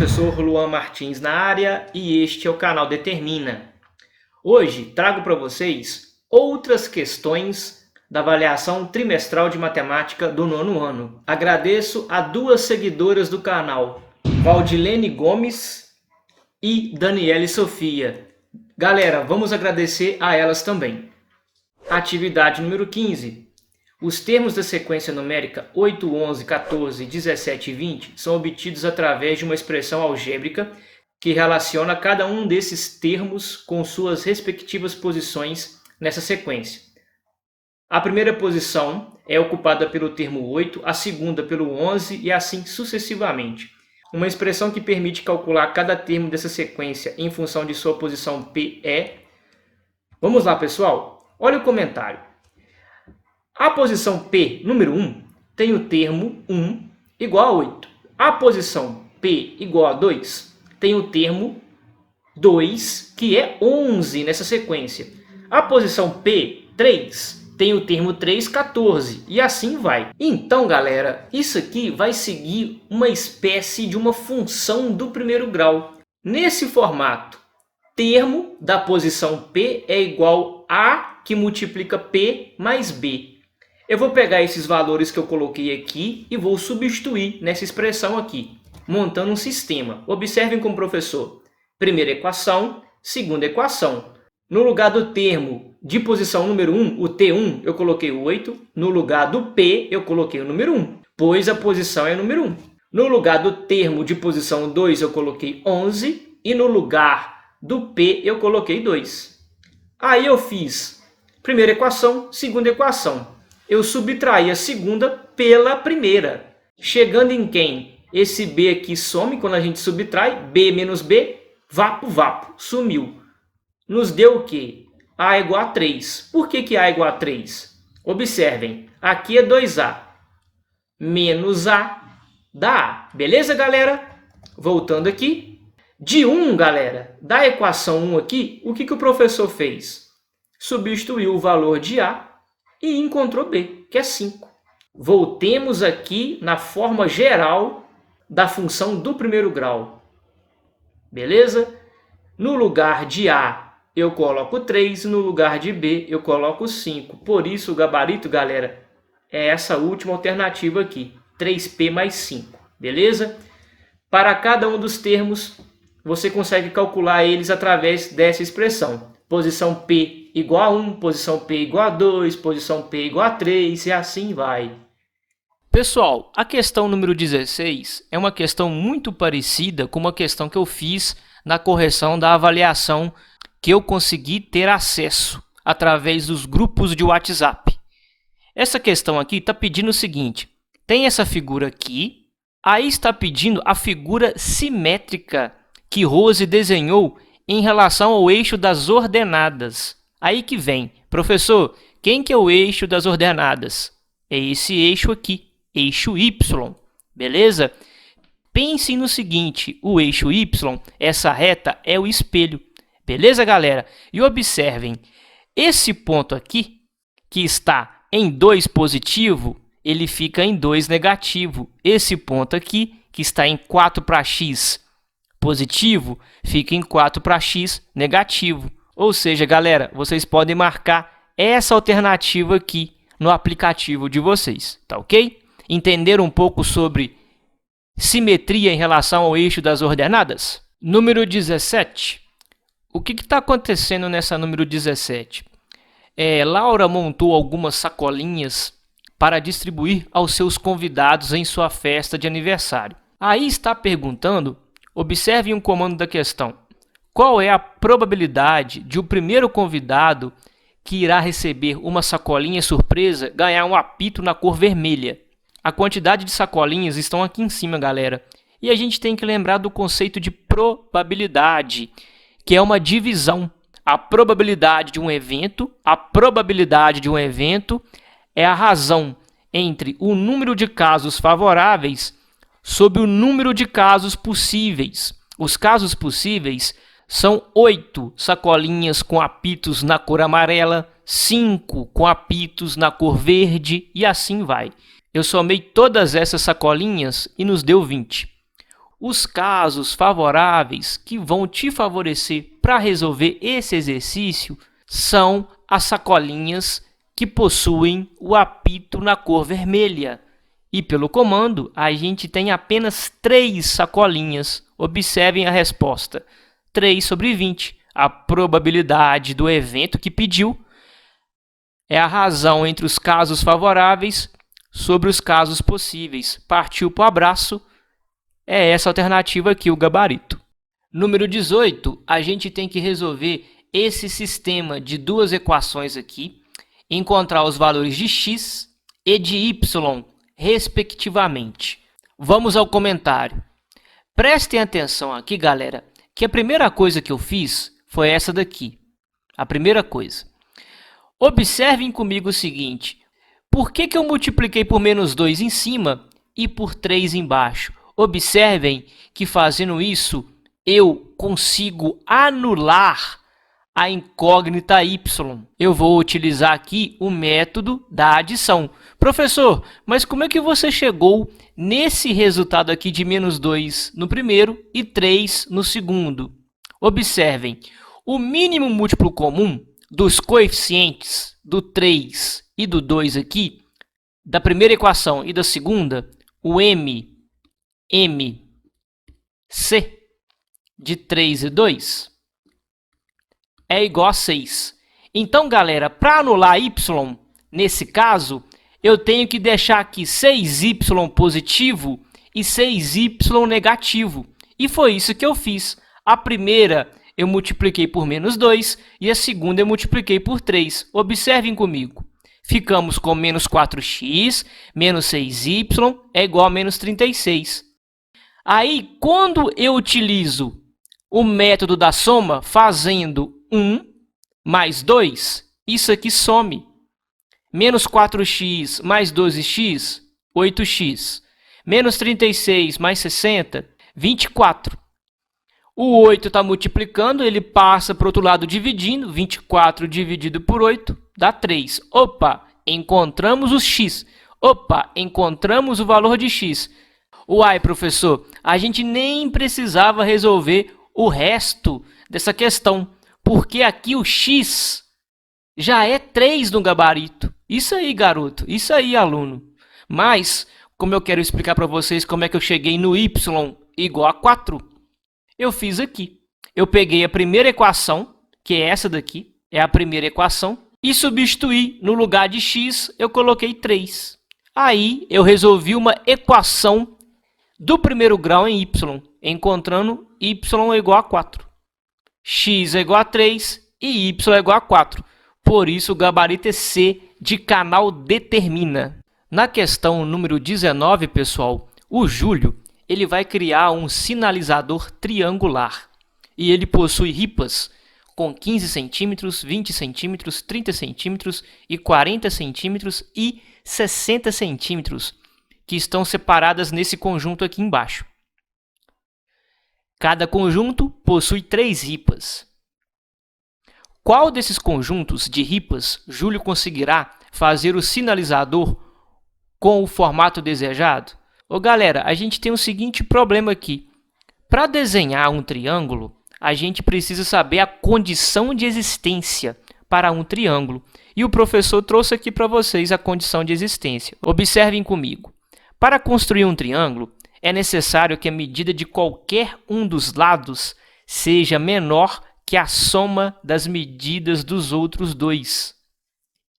professor Luan Martins na área e este é o canal Determina. Hoje trago para vocês outras questões da avaliação trimestral de matemática do nono ano. Agradeço a duas seguidoras do canal, Valdilene Gomes e Daniele Sofia. Galera, vamos agradecer a elas também. Atividade número 15. Os termos da sequência numérica 8, 11, 14, 17 e 20 são obtidos através de uma expressão algébrica que relaciona cada um desses termos com suas respectivas posições nessa sequência. A primeira posição é ocupada pelo termo 8, a segunda pelo 11 e assim sucessivamente. Uma expressão que permite calcular cada termo dessa sequência em função de sua posição P é... Vamos lá, pessoal? Olha o comentário. A posição P, número 1, tem o termo 1 igual a 8. A posição P igual a 2 tem o termo 2, que é 11 nessa sequência. A posição P, 3, tem o termo 3, 14, e assim vai. Então, galera, isso aqui vai seguir uma espécie de uma função do primeiro grau. Nesse formato, termo da posição P é igual a que multiplica P mais B. Eu vou pegar esses valores que eu coloquei aqui e vou substituir nessa expressão aqui, montando um sistema. Observem como professor. Primeira equação, segunda equação. No lugar do termo de posição número 1, o T1, eu coloquei o 8. No lugar do P, eu coloquei o número 1, pois a posição é número 1. No lugar do termo de posição 2, eu coloquei 11. E no lugar do P, eu coloquei 2. Aí eu fiz primeira equação, segunda equação. Eu subtraí a segunda pela primeira. Chegando em quem? Esse B aqui some quando a gente subtrai. B menos B, vapo, vapo, sumiu. Nos deu o quê? A igual a 3. Por que A igual a 3? Observem, aqui é 2A. Menos A dá A. Beleza, galera? Voltando aqui. De 1, galera, da equação 1 aqui, o que o professor fez? Substituiu o valor de A e encontrou B, que é 5. Voltemos aqui na forma geral da função do primeiro grau. Beleza? No lugar de A, eu coloco 3. No lugar de B, eu coloco 5. Por isso, o gabarito, galera, é essa última alternativa aqui. 3P mais 5. Beleza? Para cada um dos termos, você consegue calcular eles através dessa expressão. Posição P igual a 1, posição P igual a 2, posição P igual a 3 e assim vai. Pessoal, a questão número 16 é uma questão muito parecida com uma questão que eu fiz na correção da avaliação que eu consegui ter acesso através dos grupos de WhatsApp. Essa questão aqui está pedindo o seguinte, tem essa figura aqui, aí está pedindo a figura simétrica que Rose desenhou em relação ao eixo das ordenadas. Aí que vem, professor, quem que é o eixo das ordenadas? É esse eixo aqui, eixo Y, beleza? Pensem no seguinte, o eixo Y, essa reta é o espelho, beleza, galera? E observem, esse ponto aqui, que está em 2 positivo, ele fica em 2 negativo. Esse ponto aqui, que está em 4 para x positivo, fica em 4 para x negativo. Ou seja, galera, vocês podem marcar essa alternativa aqui no aplicativo de vocês, tá ok? Entenderam um pouco sobre simetria em relação ao eixo das ordenadas? Número 17. O que está acontecendo nessa número 17? Laura montou algumas sacolinhas para distribuir aos seus convidados em sua festa de aniversário. Aí está perguntando, observe um comando da questão. Qual é a probabilidade de o primeiro convidado que irá receber uma sacolinha surpresa ganhar um apito na cor vermelha? A quantidade de sacolinhas estão aqui em cima, galera. E a gente tem que lembrar do conceito de probabilidade, que é uma divisão. A probabilidade de um evento é a razão entre o número de casos favoráveis sobre o número de casos possíveis. Os casos possíveis são 8 sacolinhas com apitos na cor amarela, 5 com apitos na cor verde e assim vai. Eu somei todas essas sacolinhas e nos deu 20. os casos favoráveis que vão te favorecer para resolver esse exercício são as sacolinhas que possuem o apito na cor vermelha. E pelo comando, a gente tem apenas 3 sacolinhas. Observem a resposta. 3/20. A probabilidade do evento que pediu é a razão entre os casos favoráveis sobre os casos possíveis. Partiu para o abraço. É essa alternativa aqui, o gabarito. Número 18, a gente tem que resolver esse sistema de 2 equações aqui, encontrar os valores de x e de y, respectivamente. Vamos ao comentário. Prestem atenção aqui, galera, que a primeira coisa que eu fiz foi essa daqui. A primeira coisa. Observem comigo o seguinte. Por que eu multipliquei por menos 2 em cima e por 3 embaixo? Observem que fazendo isso, eu consigo anular a incógnita y. Eu vou utilizar aqui o método da adição. Professor, mas como é que você chegou nesse resultado aqui de menos 2 no primeiro e 3 no segundo? Observem, o mínimo múltiplo comum dos coeficientes do 3 e do 2 aqui, da primeira equação e da segunda, o MC de 3 e 2 é igual a 6. Então, galera, para anular y, nesse caso, eu tenho que deixar aqui 6y positivo e 6y negativo. E foi isso que eu fiz. A primeira eu multipliquei por menos 2 e a segunda eu multipliquei por 3. Observem comigo. Ficamos com menos 4x, menos 6y é igual a menos 36. Aí, quando eu utilizo o método da soma, fazendo 1 mais 2, isso aqui some. Menos 4x mais 12x, 8x. Menos 36 mais 60, 24. O 8 está multiplicando, ele passa para o outro lado dividindo. 24 dividido por 8 dá 3. Opa, encontramos os x. Opa, encontramos o valor de x. Uai, professor, a gente nem precisava resolver o resto dessa questão, porque aqui o x já é 3 no gabarito. Isso aí, garoto. Isso aí, aluno. Mas, como eu quero explicar para vocês como é que eu cheguei no y igual a 4, eu fiz aqui. Eu peguei a primeira equação, que é essa daqui, é a primeira equação, e substituí no lugar de x, eu coloquei 3. Aí, eu resolvi uma equação do primeiro grau em y, encontrando y é igual a 4. X é igual a 3 e y é igual a 4. Por isso, o gabarito é C, de canal determina. Na questão número 19, pessoal, o Júlio ele vai criar um sinalizador triangular. E ele possui ripas com 15 centímetros, 20 centímetros, 30 centímetros e 40 centímetros e 60 centímetros, que estão separadas nesse conjunto aqui embaixo. Cada conjunto possui 3 ripas. Qual desses conjuntos de ripas Júlio conseguirá fazer o sinalizador com o formato desejado? Ô galera, a gente tem o seguinte problema aqui. Para desenhar um triângulo, a gente precisa saber a condição de existência para um triângulo. E o professor trouxe aqui para vocês a condição de existência. Observem comigo. Para construir um triângulo, é necessário que a medida de qualquer um dos lados seja menor que a soma das medidas dos outros dois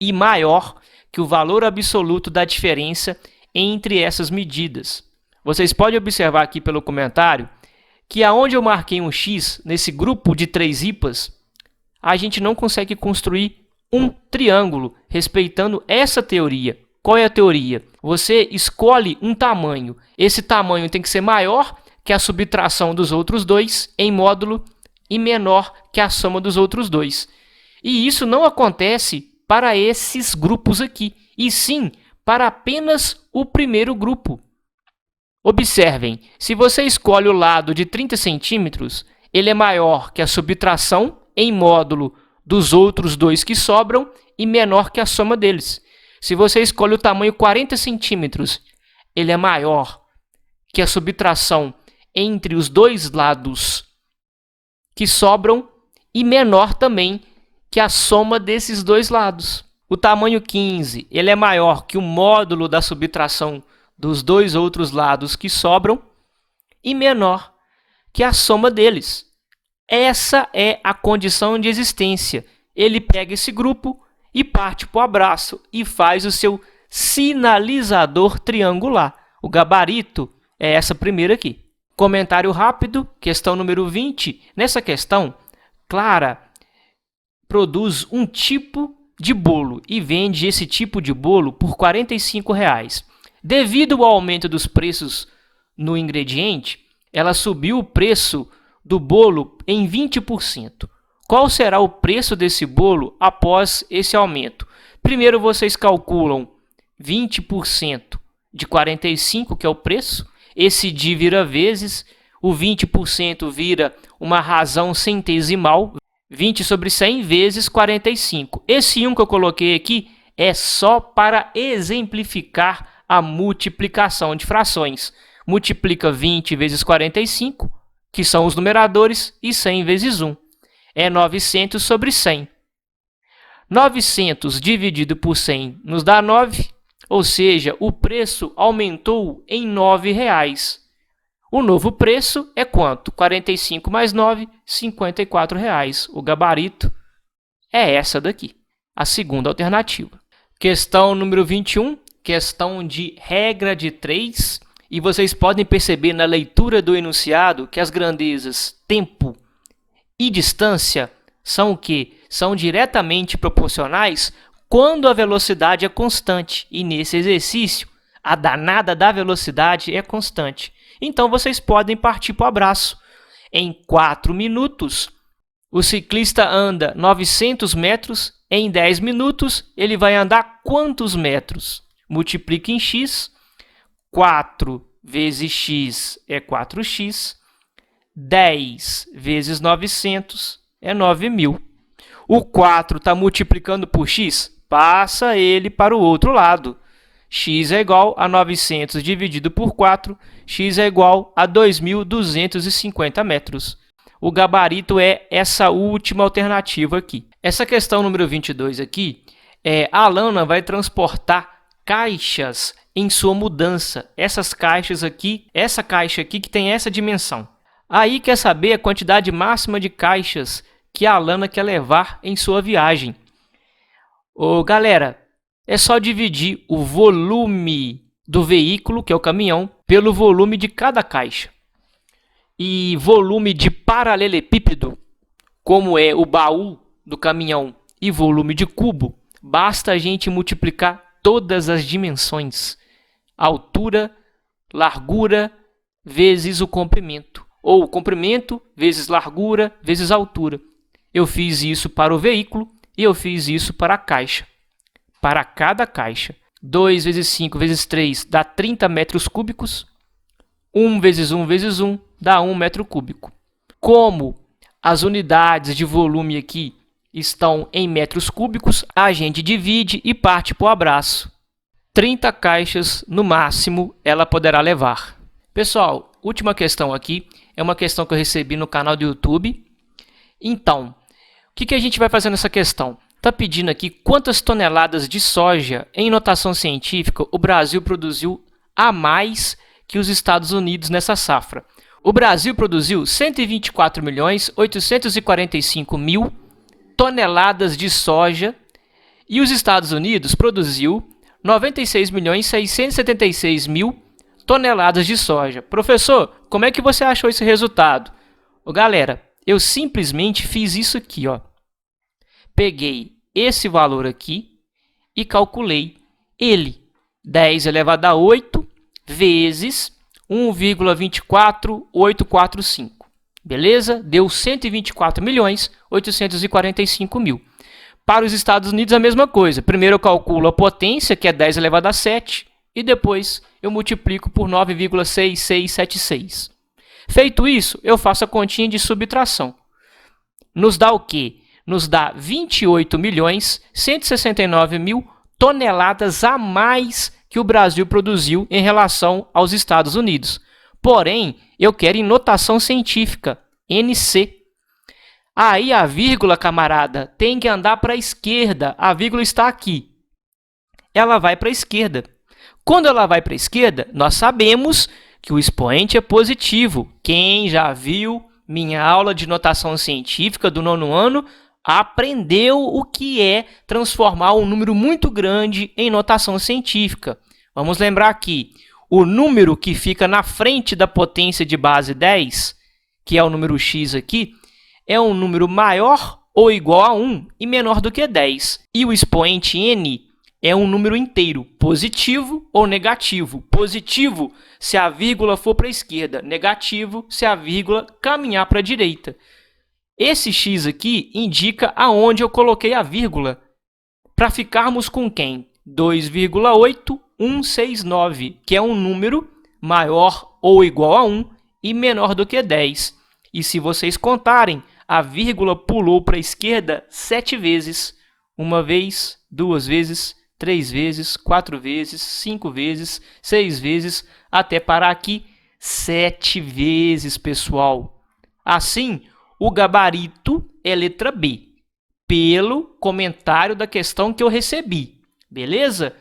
e maior que o valor absoluto da diferença entre essas medidas. Vocês podem observar aqui pelo comentário que aonde eu marquei um x nesse grupo de 3 ripas, a gente não consegue construir um triângulo respeitando essa teoria. Qual é a teoria? Você escolhe um tamanho. Esse tamanho tem que ser maior que a subtração dos outros dois em módulo e menor que a soma dos outros dois. E isso não acontece para esses grupos aqui, e sim para apenas o primeiro grupo. Observem, se você escolhe o lado de 30 centímetros, ele é maior que a subtração em módulo dos outros dois que sobram e menor que a soma deles. Se você escolhe o tamanho 40 centímetros, ele é maior que a subtração entre os dois lados que sobram e menor também que a soma desses dois lados. O tamanho 15 ele é maior que o módulo da subtração dos dois outros lados que sobram e menor que a soma deles. Essa é a condição de existência. Ele pega esse grupo e parte para o abraço e faz o seu sinalizador triangular. O gabarito é essa primeira aqui. Comentário rápido, questão número 20. Nessa questão, Clara produz um tipo de bolo e vende esse tipo de bolo por R$ 45. Devido ao aumento dos preços no ingrediente, ela subiu o preço do bolo em 20%. Qual será o preço desse bolo após esse aumento? Primeiro vocês calculam 20% de 45, que é o preço. Esse D vira vezes, o 20% vira uma razão centesimal, 20 sobre 100 vezes 45. Esse 1 que eu coloquei aqui é só para exemplificar a multiplicação de frações. Multiplica 20 vezes 45, que são os numeradores, e 100 vezes 1. É 900 sobre 100. 900 dividido por 100 nos dá 9, ou seja, o preço aumentou em R$ 9,00. O novo preço é quanto? 45 mais 9, R$ 54,00. O gabarito é essa daqui, a segunda alternativa. Questão número 21, questão de regra de 3. E vocês podem perceber na leitura do enunciado que as grandezas tempo e distância são o quê? São diretamente proporcionais quando a velocidade é constante. E nesse exercício, a danada da velocidade é constante. Então, vocês podem partir para o abraço. Em 4 minutos, o ciclista anda 900 metros. Em 10 minutos, ele vai andar quantos metros? Multiplica em x. 4 vezes x é 4x. 10 vezes 900 é 9.000. O 4 está multiplicando por x? Passa ele para o outro lado. X é igual a 900 dividido por 4. X é igual a 2.250 metros. O gabarito é essa última alternativa aqui. Essa questão número 22 aqui, a Alana vai transportar caixas em sua mudança. Essas caixas aqui, essa caixa aqui que tem essa dimensão. Aí quer saber a quantidade máxima de caixas que a Alana quer levar em sua viagem. Galera, é só dividir o volume do veículo, que é o caminhão, pelo volume de cada caixa. E volume de paralelepípedo, como é o baú do caminhão, e volume de cubo, basta a gente multiplicar todas as dimensões. Altura, largura, vezes o comprimento. Ou comprimento, vezes largura, vezes altura. Eu fiz isso para o veículo e eu fiz isso para a caixa. Para cada caixa. 2 vezes 5 vezes 3 dá 30 metros cúbicos. 1 vezes 1 vezes 1 dá 1 metro cúbico. Como as unidades de volume aqui estão em metros cúbicos, a gente divide e parte para o abraço. 30 caixas no máximo ela poderá levar. Pessoal, última questão aqui é uma questão que eu recebi no canal do YouTube. Então, o que a gente vai fazer nessa questão? Está pedindo aqui quantas toneladas de soja em notação científica o Brasil produziu a mais que os Estados Unidos nessa safra. O Brasil produziu 124.845.000 toneladas de soja e os Estados Unidos produziu 96.676.000 toneladas de soja. Professor, como é que você achou esse resultado? Galera, eu simplesmente fiz isso aqui, ó. Peguei esse valor aqui e calculei ele. 10 elevado a 8 vezes 1,24845. Beleza? Deu 124.845.000. Para os Estados Unidos, a mesma coisa. Primeiro eu calculo a potência, que é 10 elevado a 7, e depois eu multiplico por 9,6676. Feito isso, eu faço a continha de subtração. Nos dá o quê? Nos dá 28.169.000 toneladas a mais que o Brasil produziu em relação aos Estados Unidos. Porém, eu quero em notação científica, NC. Aí a vírgula, camarada, tem que andar para a esquerda. A vírgula está aqui. Ela vai para a esquerda. Quando ela vai para a esquerda, nós sabemos que o expoente é positivo. Quem já viu minha aula de notação científica do 9º ano aprendeu o que é transformar um número muito grande em notação científica. Vamos lembrar aqui, o número que fica na frente da potência de base 10, que é o número x aqui, é um número maior ou igual a 1 e menor do que 10. E o expoente n é um número inteiro, positivo ou negativo. Positivo se a vírgula for para a esquerda, negativo se a vírgula caminhar para a direita. Esse x aqui indica aonde eu coloquei a vírgula, para ficarmos com quem? 2,8169, que é um número maior ou igual a 1 e menor do que 10. E se vocês contarem, a vírgula pulou para a esquerda 7 vezes. 1 vez, 2 vezes, 3 vezes, 4 vezes, 5 vezes, 6 vezes, até parar aqui 7 vezes, pessoal. Assim, o gabarito é letra B, pelo comentário da questão que eu recebi, beleza?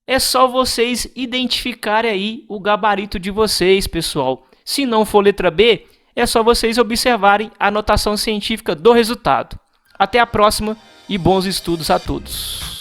É só vocês identificarem aí o gabarito de vocês, pessoal. Se não for letra B, é só vocês observarem a notação científica do resultado. Até a próxima e bons estudos a todos!